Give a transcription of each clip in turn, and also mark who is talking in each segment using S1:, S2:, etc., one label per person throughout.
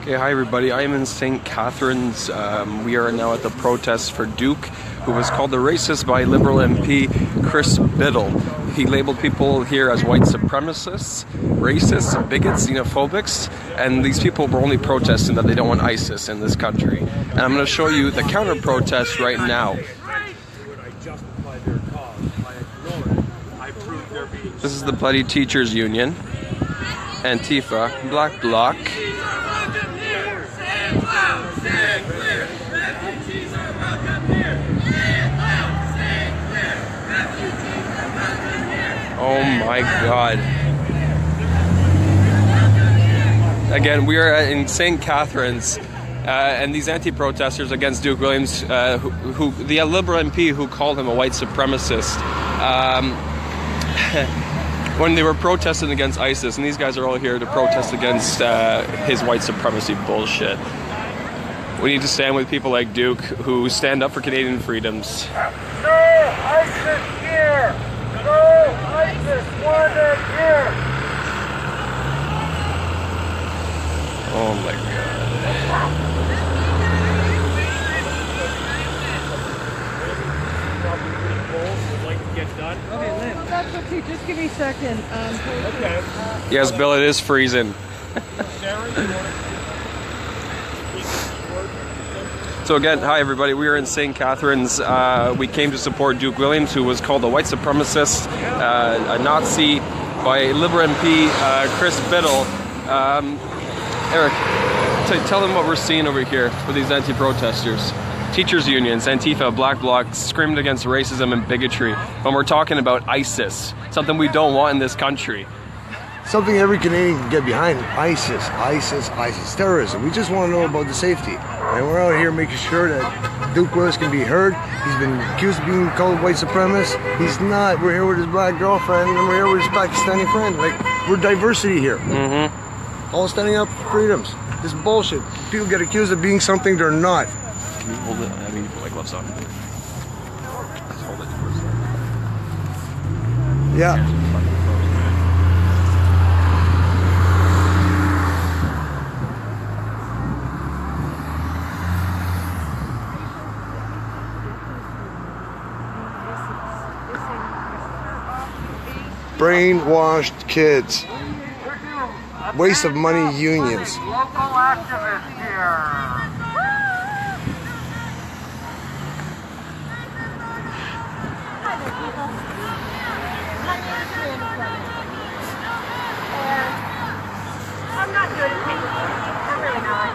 S1: Okay, hi everybody. I am in St. Catharines. We are now at the protest for Duke, who was called a racist by Liberal MP Chris Bittle. He labeled people here as white supremacists, racists, bigots, xenophobics, and these people were only protesting that they don't want ISIS in this country. And I'm going to show you the counter-protest right now. This is the Bloody Teachers Union, Antifa, Black Bloc. Oh my God. Again, we are in St. Catharines, and these anti-protesters against Duke Williams, who the Liberal MP who called him a white supremacist, when they were protesting against ISIS, and these guys are all here to protest against his white supremacy bullshit. We need to stand with people like Duke who stand up for Canadian freedoms.
S2: No ISIS here! No ISIS wanted here!
S1: Oh my God.
S3: Okay, Lynn. That's okay, just give me a second.
S1: Okay. Yes, Bill, it is freezing. So again, hi everybody, we are in St. Catharines. We came to support Duke Williams, who was called a white supremacist, a Nazi, by Liberal MP Chris Bittle. Eric, tell them what we're seeing over here with these anti-protesters. Teachers unions, Antifa, Black Bloc, screamed against racism and bigotry when we're talking about ISIS, something we don't want in this country.
S4: Something every Canadian can get behind. ISIS, terrorism. We just want to know about the safety. And we're out here making sure that Duke Williams can be heard. He's been accused of being called white supremacist. He's not. We're here with his black girlfriend, and we're here with his Pakistani friend. Like, we're diversity here. Mm-hmm. All standing up for freedoms. This bullshit. People get accused of being something they're not.
S1: Can you hold it? I mean, you put my gloves on. Just hold it for a second.
S4: Yeah. Brainwashed kids. Waste of money unions.
S2: Local activists here.
S5: I'm not good at painting. I'm really not.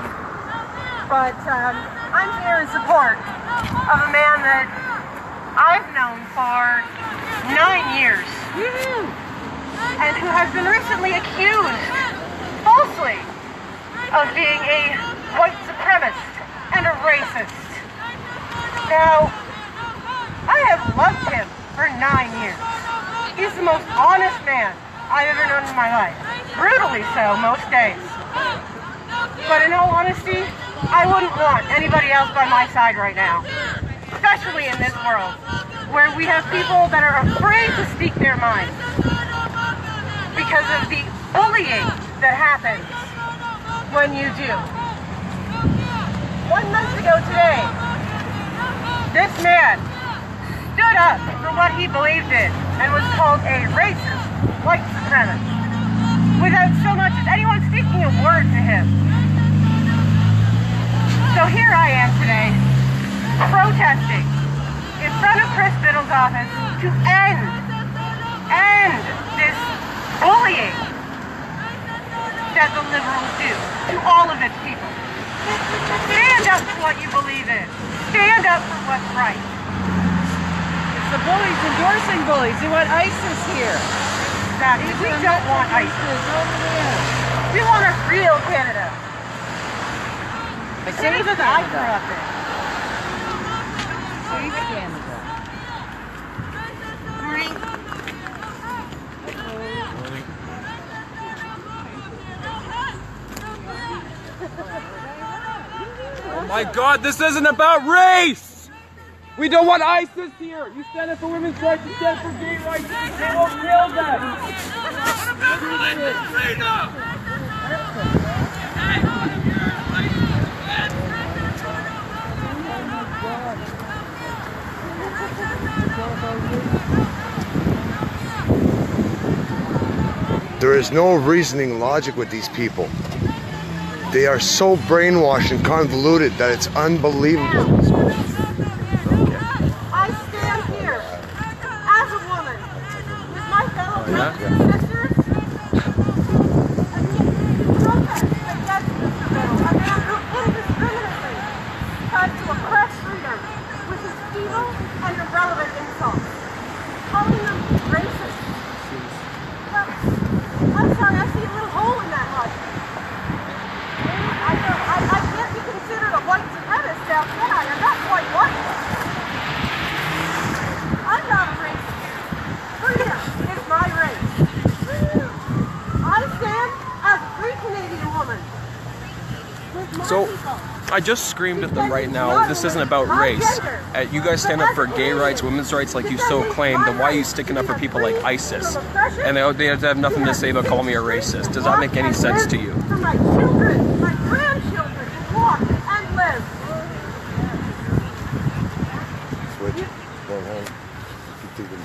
S5: But I'm here in support of a man that I've known for 9 years. And who has been recently accused, falsely, of being a white supremacist and a racist. Now, I have loved him for 9 years. He's the most honest man I've ever known in my life. Brutally so, most days. But in all honesty, I wouldn't want anybody else by my side right now. Especially in this world, where we have people that are afraid to speak their minds because of the bullying that happens when you do. 1 month ago today, this man stood up for what he believed in and was called a racist white supremacist without so much as anyone speaking a word to him. So here I am today, protesting in front of Chris Bittle's office to end this bullying that the Liberals do to all of its people. Stand up for what you believe in. Stand up for what's right.
S3: It's the bullies endorsing bullies. They want ISIS here.
S5: Exactly. We don't want ISIS.
S3: Over there.
S5: We want a real Canada.
S3: A safe
S5: Canada that I grew
S3: Canada.
S5: up in.
S3: Safe Canada.
S1: Oh my God, this isn't about race! We don't want ISIS here! You stand up for women's rights, you stand for gay rights, you won't kill them! Freedom!
S4: There is no reasoning logic with these people. They are so brainwashed and convoluted that it's unbelievable.
S5: I stand here as a woman with my fellow sisters protest against Mr. Bittle, a man who indiscriminately tries to oppress freedom with his evil and irrelevant insults, calling them racist. But, I'm sorry, I see a little hole in that logic. I can't be considered a white supremacist now, can I? I'm not quite white. I'm not a racist. Freedom is my race. I stand as a free Canadian woman. With my
S1: So,
S5: people.
S1: I just screamed at them right now, this isn't about race. You guys stand up for gay rights, women's rights like you so claim, then why are you sticking up for people like ISIS? And they have nothing to say about calling me a racist. Does that make any sense to you?
S5: For my children, my grandchildren, to walk and live.
S4: Switch. Go home.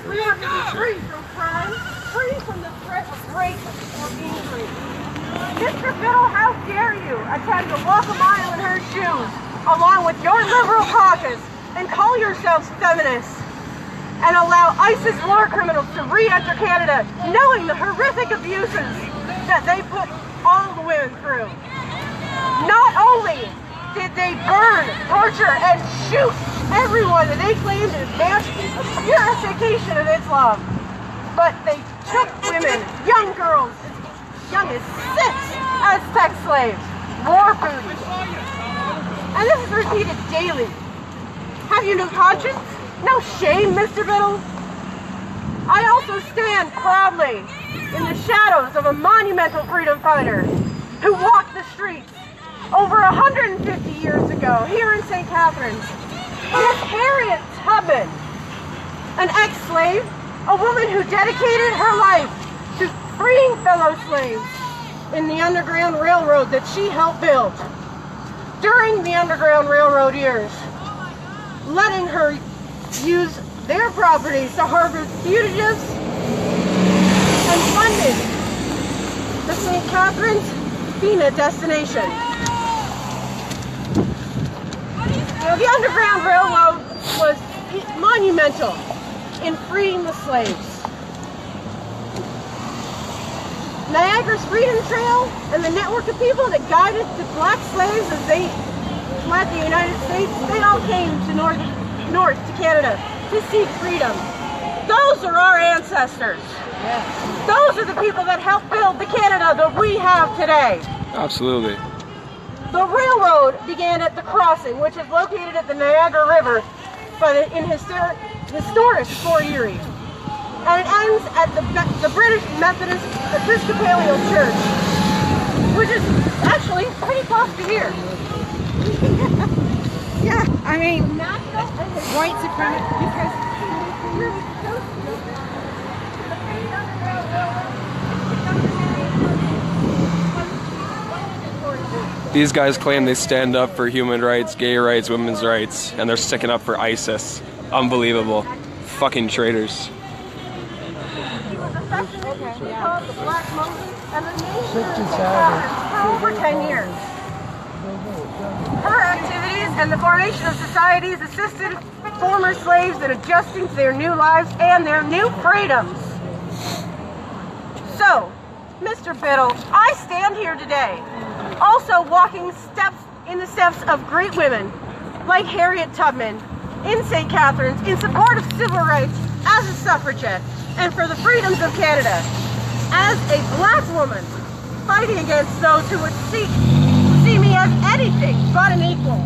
S5: We have to be free from crime, free from the threat of rape or being free. Mr. Bittle, how dare you attempt to walk a mile in her shoes along with your liberal caucus and call yourselves feminists and allow ISIS war criminals to re-enter Canada knowing the horrific abuses that they put all the women through. Not only did they burn, torture, and shoot everyone that they claimed is a purification of Islam, but they took women, young girls, as young as 6, as sex slaves, war booty. And this is repeated daily. Have you no conscience? No shame, Mr. Bittle? I also stand proudly in the shadows of a monumental freedom fighter who walked the streets over 150 years ago here in St. Catharines. Miss Harriet Tubman, an ex-slave, a woman who dedicated her life to freeing fellow slaves in the Underground Railroad that she helped build. During the Underground Railroad years, letting her use their properties to harvest fugitives and funded the St. Catharines FINA destination. Now, the Underground Railroad was monumental in freeing the slaves. Niagara's Freedom Trail and the network of people that guided the black slaves as they fled the United States, they all came to north to Canada to seek freedom. Those are our ancestors. Yes. Those are the people that helped build the Canada that we have today.
S1: Absolutely.
S5: The railroad began at the crossing, which is located at the Niagara River in historic Fort Erie. And it ends at the British Methodist Episcopalian Church, which is actually pretty close to here.
S3: Yeah, I mean, white supremacy, because
S1: These guys claim they stand up for human rights, gay rights, women's rights, and they're sticking up for ISIS. Unbelievable. Fucking traitors.
S5: Called the Black Moses, and the nation for over 10 years. Her activities and the formation of societies assisted former slaves in adjusting to their new lives and their new freedoms. So, Mr. Bittle, I stand here today, also walking in the steps of great women like Harriet Tubman in St. Catharines in support of civil rights as a suffragette and for the freedoms of Canada. As a black woman, fighting against those who would see me as anything but an equal.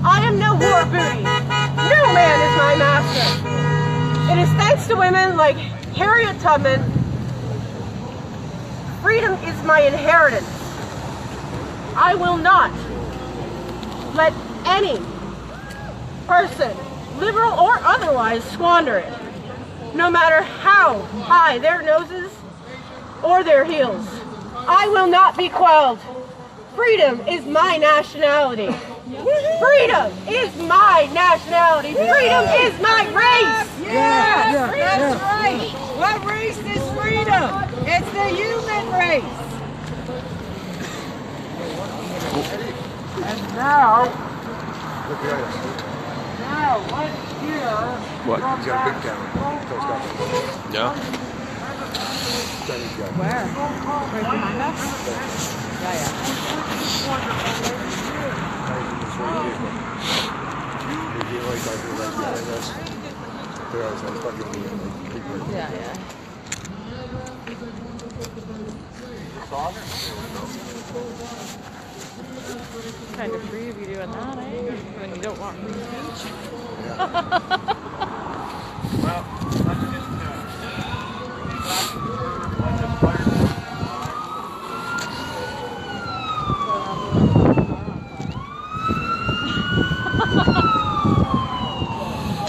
S5: I am no war booty. No man is my master. It is thanks to women like Harriet Tubman, freedom is my inheritance. I will not let any person, liberal or otherwise, squander it, no matter how high their noses or their heels. I will not be quelled. Freedom is my nationality. Freedom is my nationality. Freedom is my race.
S3: that's right. What race is freedom? freedom. It's the human race.
S2: And now let's hear
S1: What?
S2: from
S4: He's got a big
S2: that
S4: camera.
S1: Yeah.
S4: Chinese guy.
S3: Where? Right behind us? Yeah, yeah. Yeah, yeah. Kind of free of you doing that, eh? When you don't want free speech.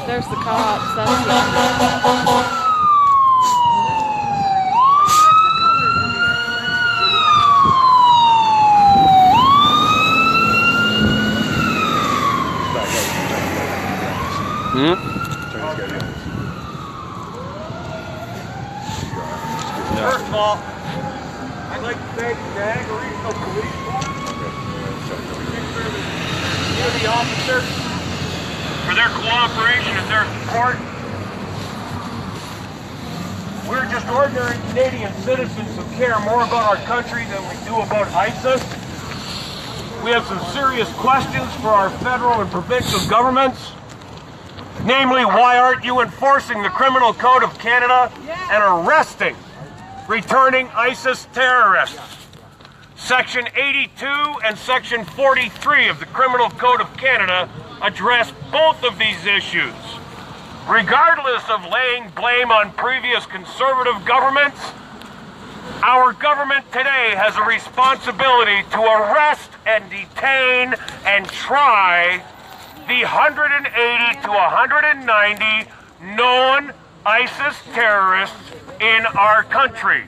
S3: There's the cops. That's
S2: First of all, I'd like to thank the Gregory Police Force, the officers, for their cooperation and their support. We're just ordinary Canadian citizens who care more about our country than we do about ISIS. We have some serious questions for our federal and provincial governments. Namely, why aren't you enforcing the Criminal Code of Canada and arresting returning ISIS terrorists? Section 82 and Section 43 of the Criminal Code of Canada address both of these issues. Regardless of laying blame on previous conservative governments, our government today has a responsibility to arrest and detain and try the 180 to 190 known ISIS terrorists in our country.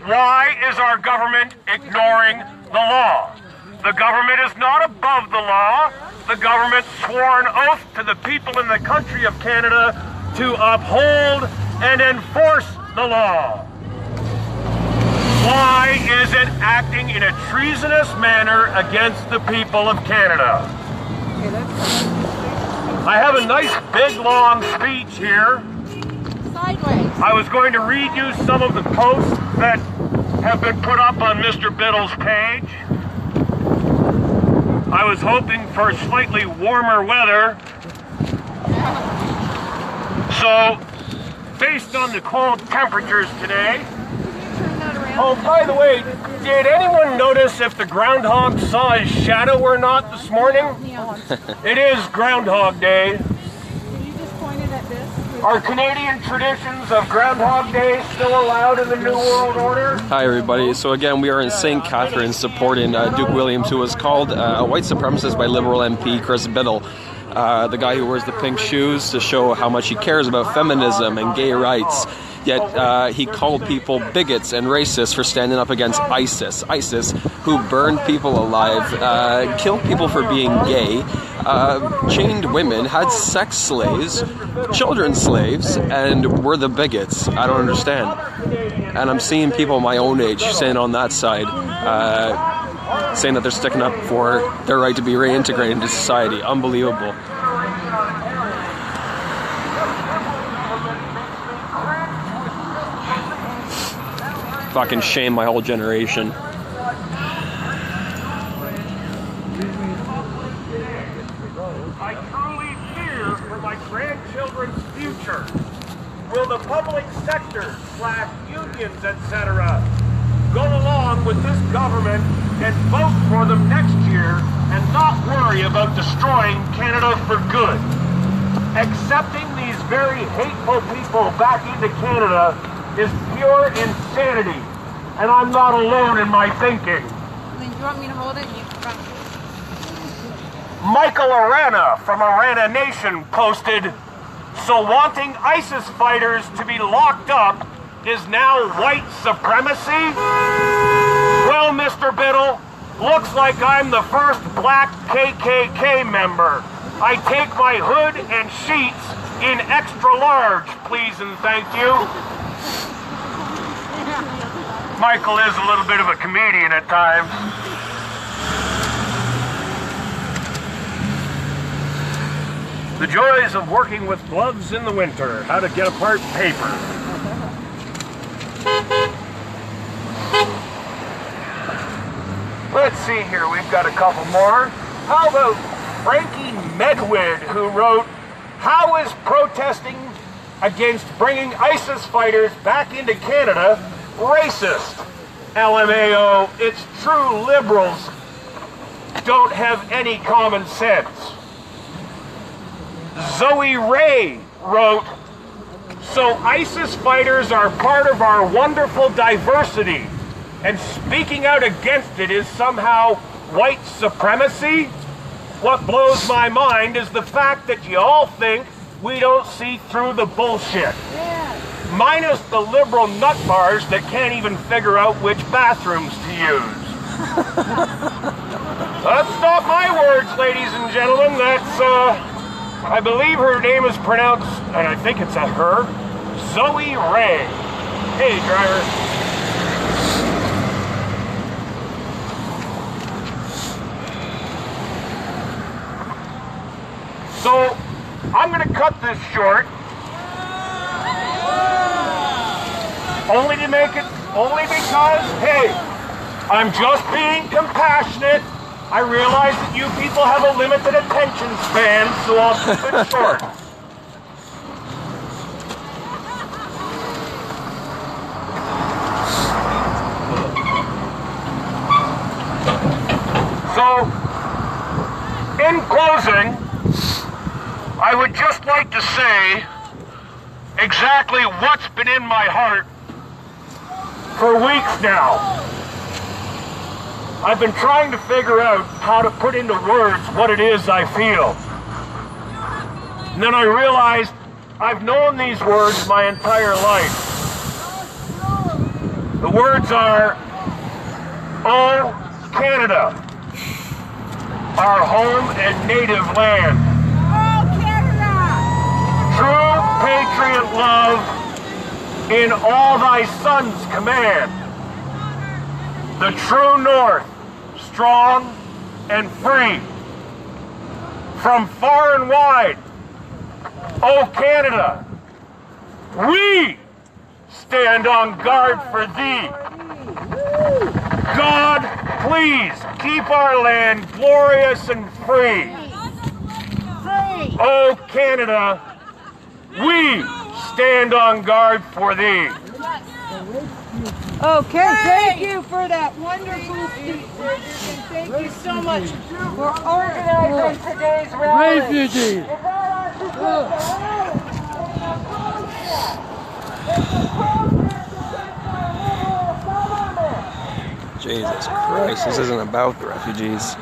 S2: Why is our government ignoring the law? The government is not above the law. The government swore an oath to the people in the country of Canada to uphold and enforce the law. Why is it acting in a treasonous manner against the people of Canada? I have a nice big long speech here.
S3: sideways.
S2: I was going to read you some of the posts that have been put up on Mr. Bittle's page. I was hoping for slightly warmer weather. So, based on the cold temperatures today. Oh, by the way, did anyone notice if the groundhog saw his shadow or not this morning? It is Groundhog Day. Are Canadian traditions of Groundhog Day still allowed in the New World Order?
S1: Hi everybody, so again we are in St. Catharines supporting Duke Williams, who was called a white supremacist by Liberal MP Chris Bittle. The guy who wears the pink shoes to show how much he cares about feminism and gay rights. Yet he called people bigots and racists for standing up against ISIS. ISIS, who burned people alive, killed people for being gay, chained women, had sex slaves, children slaves, and were the bigots. I don't understand. And I'm seeing people my own age saying on that side, saying that they're sticking up for their right to be reintegrated into society. Unbelievable. Fucking shame my whole generation.
S2: I truly fear for my grandchildren's future. Will the public sector / unions, etc., go along with this government and vote for them next year and not worry about destroying Canada for good? Accepting these very hateful people back into Canada is pure insanity, and I'm not alone in my thinking.
S3: Do you want me to hold it?
S2: Michael Arana from Arana Nation posted, "So wanting ISIS fighters to be locked up is now white supremacy?" Well, Mr. Bittle, looks like I'm the first black KKK member. I take my hood and sheets in extra large, please and thank you. Michael is a little bit of a comedian at times. The joys of working with gloves in the winter. How to get apart paper. Let's see here, we've got a couple more. How about Frankie Medwid, who wrote, "How is protesting against bringing ISIS fighters back into Canada racist?" LMAO, it's true liberals don't have any common sense. Zoe Ray wrote, "So ISIS fighters are part of our wonderful diversity, and speaking out against it is somehow white supremacy? What blows my mind is the fact that you all think we don't see through the bullshit. Minus the liberal nut bars that can't even figure out which bathrooms to use." That's not my words, ladies and gentlemen. That's, I believe her name is pronounced, and I think it's a her, Zoe Ray. Hey, driver. So, I'm going to cut this short. Only because, hey, I'm just being compassionate. I realize that you people have a limited attention span, so I'll keep it short. So, in closing, I would just like to say exactly what's been in my heart for weeks now. I've been trying to figure out how to put into words what it is I feel. And then I realized I've known these words my entire life. The words are, "Oh, Canada, our home and native land.
S3: Oh, Canada!
S2: True patriot love in all thy sons' command. The true north, strong and free. From far and wide, oh Canada, we stand on guard for thee. God, please keep our land glorious and free. Oh Canada, we stand on guard for thee."
S3: Okay, thank you for that wonderful speech, and thank you so much for organizing today's rally.
S6: Refugees!
S1: Jesus Christ, this isn't about the refugees.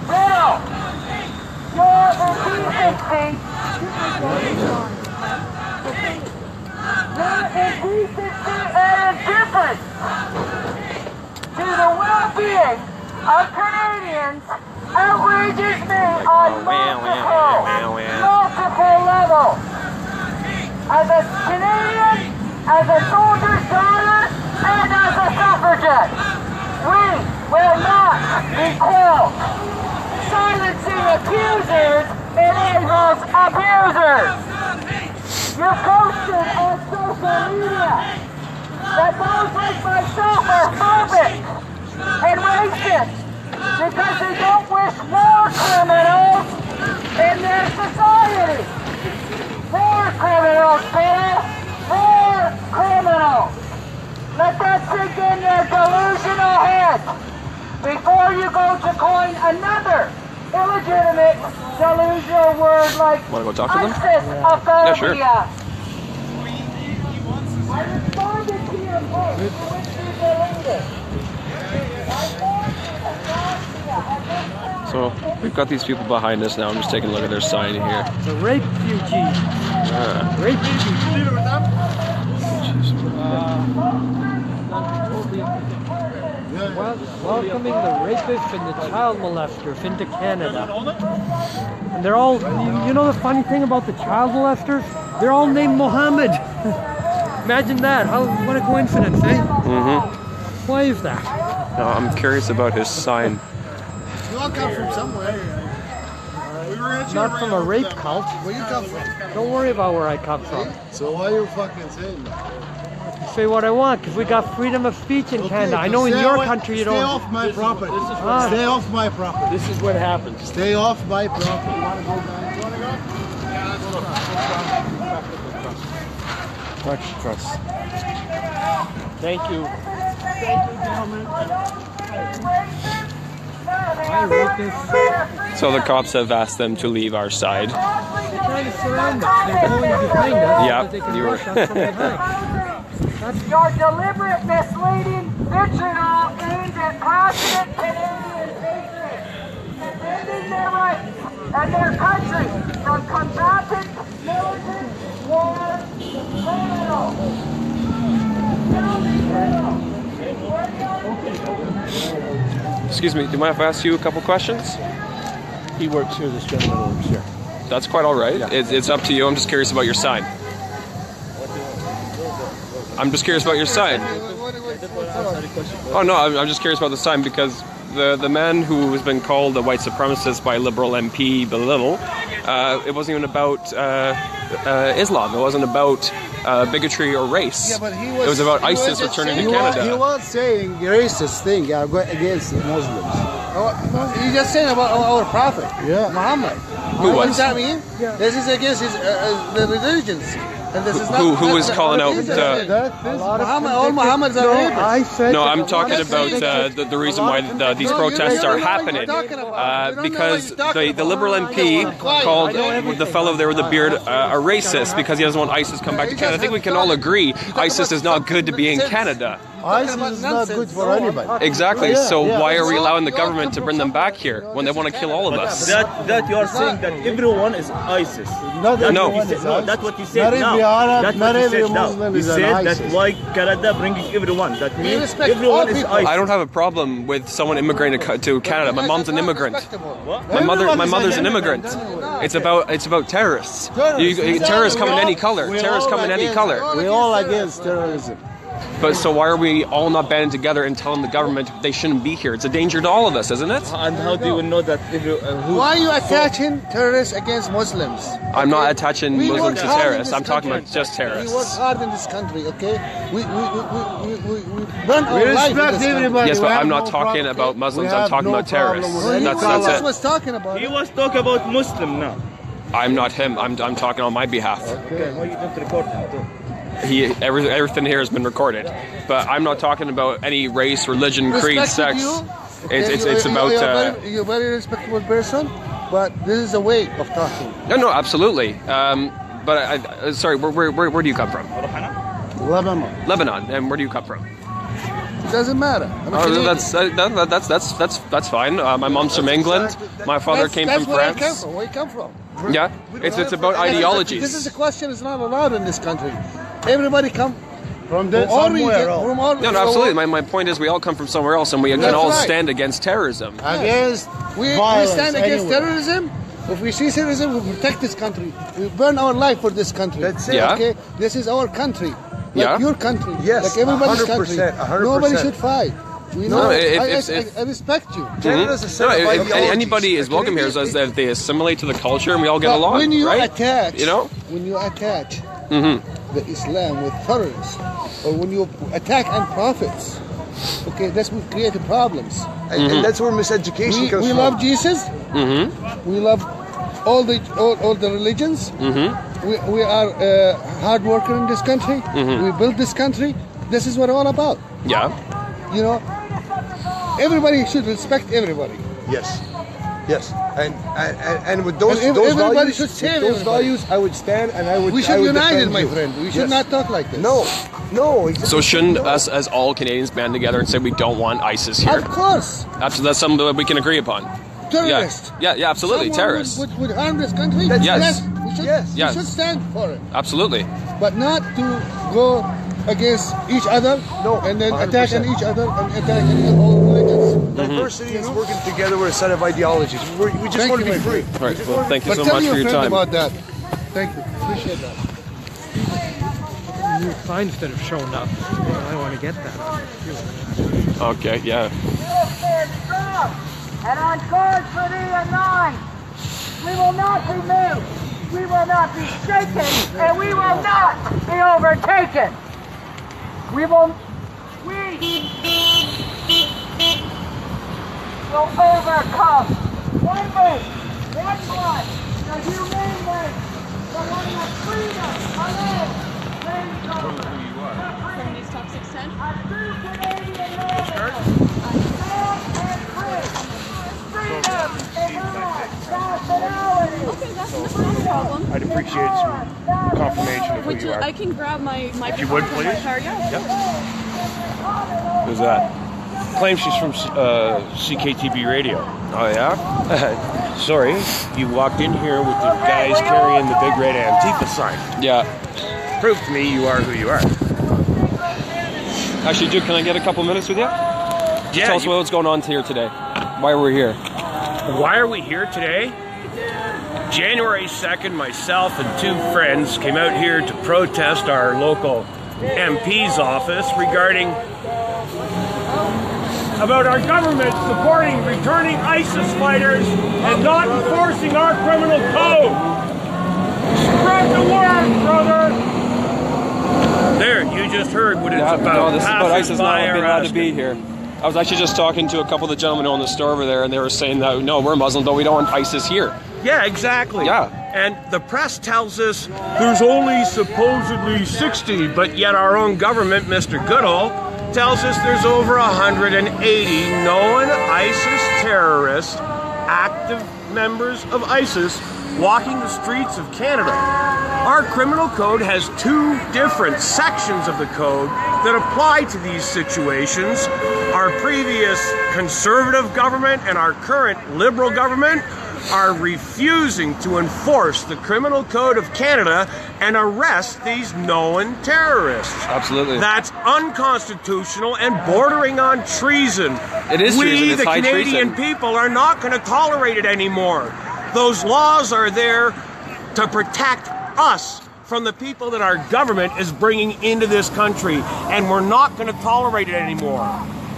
S5: Now, your indecency, and indifference to the well-being of Canadians outrages me on multiple levels. As a Canadian, as a soldier's daughter, and as a suffragette, we will not be quelled. Silencing accusers enables abusers. You posted on social media that those like myself are phobic and racist because they don't wish war criminals in their society. War criminals, Bill! War criminals! Let that sink in your delusional head before you go to coin another illegitimate delusional word like
S1: Wanna go talk to them?
S5: ISIS-ophobia.
S1: Yeah, sure.
S5: I responded to your post, which you deleted.
S1: So we've got these people behind us now. I'm just taking a look at their sign here.
S6: The refugees. Refugees. Leave it with them? Well, welcoming the rapists and the child molesters into Canada. And they're all, you know the funny thing about the child molesters? They're all named Mohammed. Imagine that. What a coincidence, eh?
S1: Mm-hmm.
S6: Why is that?
S1: No, I'm curious about his sign.
S7: You all come from somewhere.
S6: Not from a rape cult.
S7: Where you come from?
S6: Don't worry about where I come from.
S7: So why you fucking saying that?
S6: Say what I want, because we got freedom of speech in Canada. I know in your country you don't.
S7: Stay off my property. Stay off my property.
S6: This is what happens.
S7: Stay off my property. You want to go back?
S4: Trust.
S6: Thank you.
S7: Thank you, gentlemen.
S6: I wrote this.
S1: So the cops have asked them to leave our side.
S6: They're trying to surround us. They're going behind us.
S1: Yeah,
S6: So they can
S1: you were.
S6: rush us from behind.
S5: Your deliberate, misleading, fictional, aimed at passionate Canadian patriots, defending their rights and their country from combatant, militant, war criminals.
S1: Excuse me, do you mind if I ask you a couple questions?
S8: He works here, this gentleman works here.
S1: That's quite all right.
S8: Yeah.
S1: It's up to you. I'm just curious about your sign. I'm just curious about your sign. Oh no, I'm just curious about the sign because the man who has been called a white supremacist by Liberal MP Bittle, it wasn't even about Islam. It wasn't about bigotry or race.
S7: Yeah, but
S1: it was about ISIS returning to Canada.
S7: He was saying racist thing against Muslims. He just saying about our prophet, Muhammad. What does that mean? Yeah. This is against his, the religions. And this is not,
S1: who was calling out
S7: all Muhammad's are rapists.
S1: No, I'm talking about the reason why these protests are happening. Because the Liberal MP called the fellow there with the beard a racist because he doesn't want ISIS to come back to Canada. I think we can all agree ISIS is not good to be in Canada.
S7: ISIS is not good for anybody.
S1: Exactly. So why are we allowing the government to bring them back here when they want to kill all of us?
S8: That you are saying that everyone is ISIS.
S1: No.
S8: That's what you said now. That's what you said now. You said that why Canada bringing everyone. That means everyone is ISIS.
S1: I don't have a problem with someone immigrating to Canada. My mom's an immigrant. My mother's an immigrant. It's about terrorists. Terrorists come in any color. Terrorists come in any color.
S7: We're all against terrorism.
S1: But so why are we all not banding together and telling the government they shouldn't be here? It's a danger to all of us, isn't it?
S8: And how do you know that?
S7: Why are you attaching terrorists against Muslims?
S1: I'm not attaching Muslims to terrorists. I'm talking about just terrorists.
S7: We work hard in this country, okay? We burn our life in this country.
S1: Yes, but I'm not talking about Muslims. I'm talking about terrorists. That's it.
S7: Was talking about
S8: he was talking about Muslim now.
S1: I'm not him. I'm talking on my behalf.
S8: Okay, why you don't report him too?
S1: Everything here has been recorded, but I'm not talking about any race, religion, creed, sex. It's about.
S7: You're a very respectable person, but this is a way of talking.
S1: No, absolutely. But sorry, where do you come from? Lebanon, and where do you come from?
S7: It doesn't matter.
S1: That's fine. My mom's from England. My father came from France.
S7: Where you come from?
S1: Yeah, it's about ideologies.
S7: This is a question is not allowed in this country. Everybody come
S4: from somewhere else.
S1: No, absolutely. My point is we all come from somewhere else and we can all stand against terrorism.
S7: Against violence. We stand against terrorism. If we see terrorism, we protect this country. We burn our life for this country.
S4: That's it.
S1: Yeah.
S7: Okay? This is our country. Like your country.
S4: Yes,
S7: like everybody's
S4: 100%,
S7: country.
S4: 100%.
S7: Nobody should fight. I respect you.
S1: Anybody is welcome here as they assimilate to the culture and we all get along.
S7: When you
S1: right?
S7: attach,
S1: you know?
S7: When you attach the Islam with terrorists, or when you attack and prophets, okay, that's what creates problems.
S4: And that's where miseducation comes from.
S7: We love Jesus. We love all the religions. We are hard worker in this country. We built this country. This is what it's all about.
S1: Yeah.
S7: You know, everybody should respect everybody.
S4: Yes. And with those values, I would stand and I would.
S7: We should unite it, my friend. We should not talk like this.
S4: No.
S1: So shouldn't us as all Canadians band together and say we don't want ISIS here?
S7: Of course.
S1: Absolutely, that's something that we can agree upon.
S7: Terrorists.
S1: Yeah, absolutely.
S7: Someone
S1: terrorists
S7: would harm this country.
S1: Yes.
S7: We should stand for it.
S1: Absolutely.
S7: But not to go against each other,
S4: No,
S7: and then
S4: 100%.
S7: attack on each other and attack on all religions.
S4: Diversity is working together with a set of ideologies. We just want to be free.
S1: All right, well, thank you
S7: But
S1: so
S7: tell
S1: much
S7: your
S1: for your
S7: friend
S1: time.
S7: about that. Thank you. Appreciate that.
S6: New signs that have shown up. I want to get that.
S1: Okay, yeah.
S3: And on guard for the 9, we will not be moved, we will not be shaken, and we will not be overtaken. We will overcome. One move, one blood, the humane way, the one of freedom, alone.
S9: From News Talk 610.
S3: A true Canadian nation. Freedom and nationality.
S9: Okay, that's not a problem.
S2: I'd appreciate some confirmation of who
S9: Would
S2: you
S9: you?
S2: are.
S9: I can grab my microphone
S2: you would,
S9: from my
S2: please.
S9: car. Yeah.
S1: Who's that?
S2: Claims she's from CKTB Radio.
S1: Oh, yeah?
S2: Sorry, you walked in here with the guys carrying the big red Antifa sign.
S1: Yeah.
S2: Prove to me you are who you are.
S1: Actually, Duke, can I get a couple minutes with you?
S2: Yeah.
S1: Tell us what's going on here today. Why we're here.
S2: Why are we here today? January 2nd, myself and 2 friends came out here to protest our local MP's office regarding about our government supporting returning ISIS fighters and not enforcing our criminal code. Spread the word, brother! There, you just heard what it's about.
S1: No, this is about ISIS not being allowed to be
S2: asking.
S1: here. I was actually just talking to a couple of the gentlemen on the store over there, and they were saying that, no, we're Muslim, but we don't want ISIS here.
S2: Yeah, exactly.
S1: Yeah.
S2: And the press tells us there's only supposedly 60, but yet our own government, Mr. Goodall, tells us there's over 180 known ISIS terrorists, active members of ISIS, walking the streets of Canada. Our criminal code has 2 different sections of the code that apply to these situations. Our previous conservative government and our current liberal government are refusing to enforce the criminal code of Canada and arrest these known terrorists.
S1: Absolutely.
S2: That's unconstitutional and bordering on treason.
S1: It is treason.
S2: We,
S1: It's
S2: the
S1: high
S2: Canadian
S1: treason.
S2: people, are not going to tolerate it anymore. Those laws are there to protect us from the people that our government is bringing into this country, and we're not going to tolerate it anymore.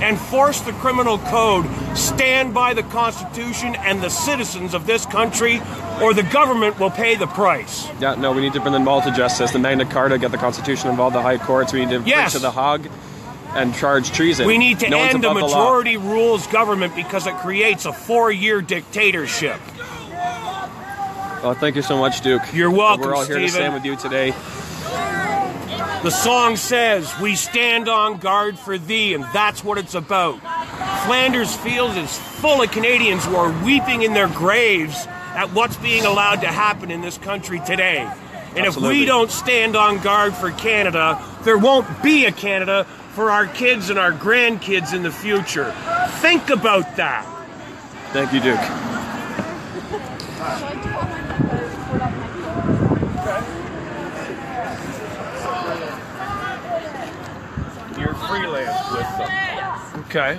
S2: Enforce the criminal code, stand by the Constitution and the citizens of this country, or the government will pay the price.
S1: Yeah, no, we need to bring them all to justice. The Magna Carta, get the Constitution involved, the high courts. We need to bring to the Hague and charge treason.
S2: We need to
S1: No one's
S2: end a
S1: above the law.
S2: majority rules government because it creates a 4-year dictatorship.
S1: Well, thank you so much, Duke.
S2: You're welcome,
S1: We're all here to
S2: Stephen.
S1: stand with you today.
S2: The song says, "We stand on guard for thee," and that's what it's about. Flanders Field is full of Canadians who are weeping in their graves at what's being allowed to happen in this country today. And
S1: Absolutely.
S2: if we don't stand on guard for Canada, there won't be a Canada for our kids and our grandkids in the future. Think about that.
S1: Thank you, Duke.
S2: You're freelance with them. Okay.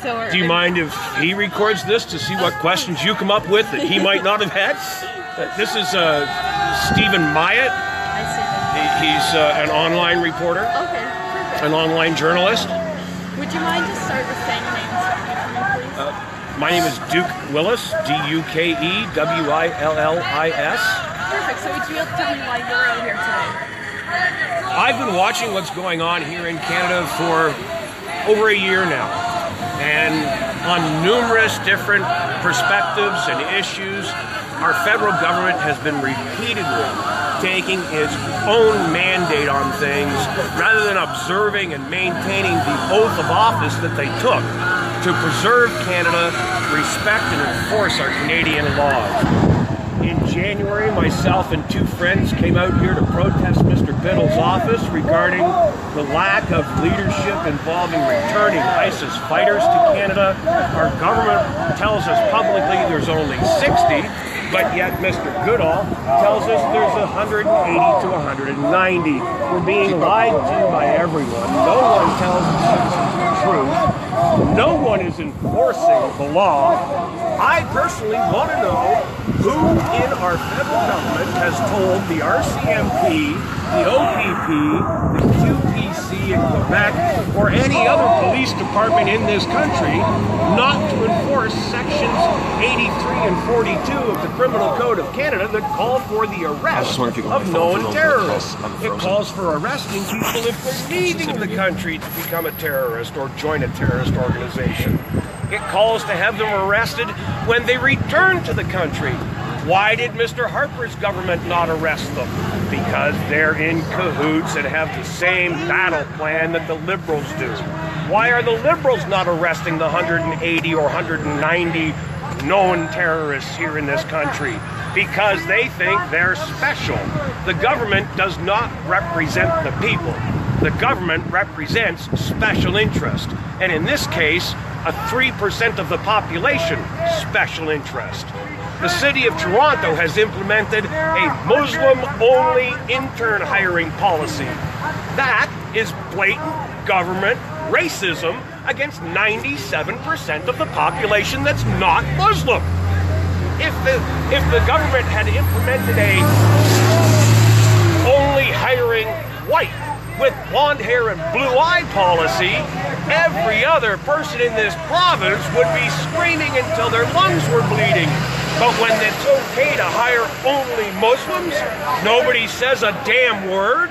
S9: So
S2: Do you mind if he records this to see what questions you come up with that he might not have had? This is Stephen Myatt.
S9: I see.
S2: He's an online reporter,
S9: Okay, perfect.
S2: an online journalist.
S9: Would you mind just start with saying your names for me, please?
S2: My name is Duke Willis, DUKEWILLIS.
S9: Perfect. So would you be able to tell me why you're out here today?
S2: I've been watching what's going on here in Canada for over a year now, and on numerous different perspectives and issues, our federal government has been repeatedly taking its own mandate on things rather than observing and maintaining the oath of office that they took to preserve Canada, respect and enforce our Canadian laws. In January, myself and 2 friends came out here to protest Mr. Bittle's office regarding the lack of leadership involving returning ISIS fighters to Canada. Our government tells us publicly there's only 60, But yet Mr. Goodall tells us there's 180 to 190. We're being lied to by everyone. No one tells the citizens the truth. No one is enforcing the law. I personally want to know who in our federal government has told the RCMP, the OPP, the QPC in Quebec, or any other police department in this country not to enforce sections 83 and 42 of the Criminal Code of Canada that call for the arrest of known terrorists. It calls for arresting people if they're leaving the country to become a terrorist or join a terrorist organization. It calls to have them arrested when they return to the country. Why did Mr. Harper's government not arrest them? Because they're in cahoots and have the same battle plan that the Liberals do. Why are the Liberals not arresting the 180 or 190 known terrorists here in this country? Because they think they're special. The government does not represent the people. The government represents special interest. And in this case, a 3% of the population special interest. The city of Toronto has implemented a Muslim-only intern hiring policy. That is blatant government racism against 97% of the population that's not Muslim. If the government had implemented a only hiring white with blonde hair and blue eye policy, every other person in this province would be screaming until their lungs were bleeding. But when it's okay to hire only Muslims, nobody says a damn word.